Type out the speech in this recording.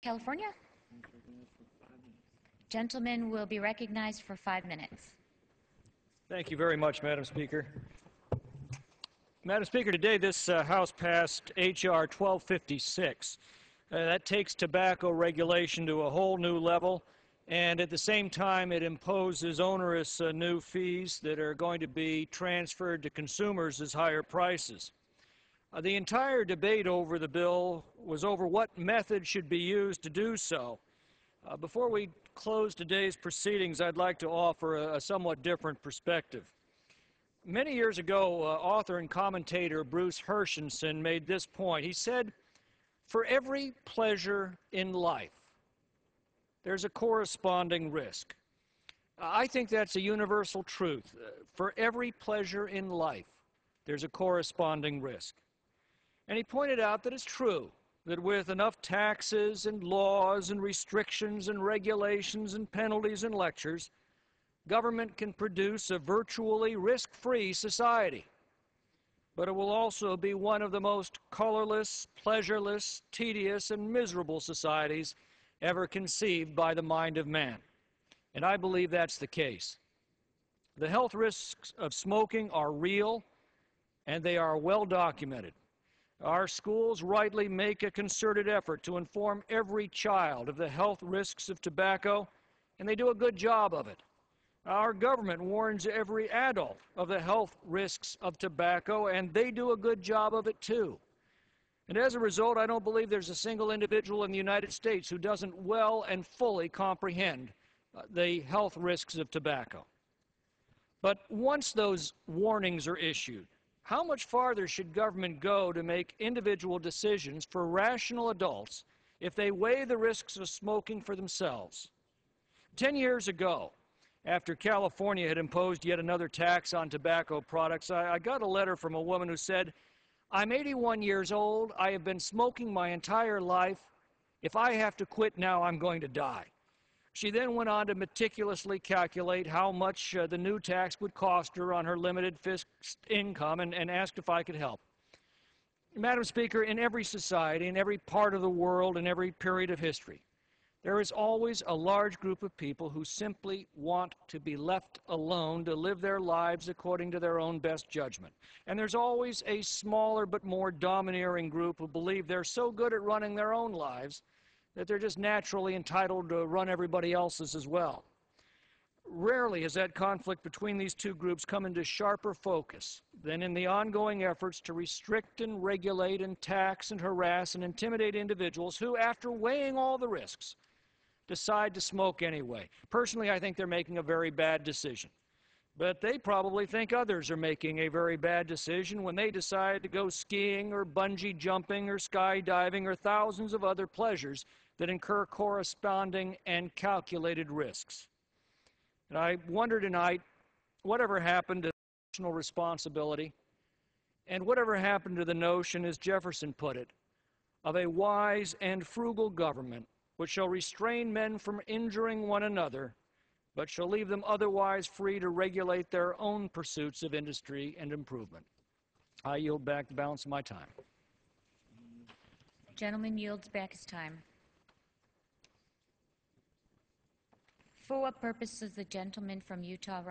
California. Gentleman will be recognized for 5 minutes. Thank you very much, Madam Speaker. Madam Speaker, today this House passed H.R. 1256. That takes tobacco regulation to a whole new level, and at the same time it imposes onerous new fees that are going to be transferred to consumers as higher prices. The entire debate over the bill was over what method should be used to do so. Before we close today's proceedings, I'd like to offer a somewhat different perspective. Many years ago, author and commentator Bruce Herschensohn made this point. He said, "For every pleasure in life, there's a corresponding risk." I think that's a universal truth. For every pleasure in life, there's a corresponding risk. And he pointed out that it's true that with enough taxes and laws and restrictions and regulations and penalties and lectures, government can produce a virtually risk-free society. But it will also be one of the most colorless, pleasureless, tedious, and miserable societies ever conceived by the mind of man. And I believe that's the case. The health risks of smoking are real, and they are well documented. Our schools rightly make a concerted effort to inform every child of the health risks of tobacco, and they do a good job of it. Our government warns every adult of the health risks of tobacco, and they do a good job of it too. And as a result, I don't believe there's a single individual in the United States who doesn't well and fully comprehend the health risks of tobacco. But once those warnings are issued, how much farther should government go to make individual decisions for rational adults if they weigh the risks of smoking for themselves? 10 years ago, after California had imposed yet another tax on tobacco products, I got a letter from a woman who said, "I'm 81 years old. I have been smoking my entire life. If I have to quit now, I'm going to die." She then went on to meticulously calculate how much the new tax would cost her on her limited fixed income and asked if I could help. Madam Speaker, in every society, in every part of the world, in every period of history, there is always a large group of people who simply want to be left alone to live their lives according to their own best judgment. And there's always a smaller but more domineering group who believe they're so good at running their own lives that they're just naturally entitled to run everybody else's as well. Rarely has that conflict between these two groups come into sharper focus than in the ongoing efforts to restrict and regulate and tax and harass and intimidate individuals who, after weighing all the risks, decide to smoke anyway. Personally, I think they're making a very bad decision. But they probably think others are making a very bad decision when they decide to go skiing or bungee jumping or skydiving or thousands of other pleasures that incur corresponding and calculated risks. And I wonder tonight, whatever happened to national responsibility, and whatever happened to the notion, as Jefferson put it, of a wise and frugal government which shall restrain men from injuring one another, but shall leave them otherwise free to regulate their own pursuits of industry and improvement. I yield back the balance of my time. The gentleman yields back his time. For what purpose does the gentleman from Utah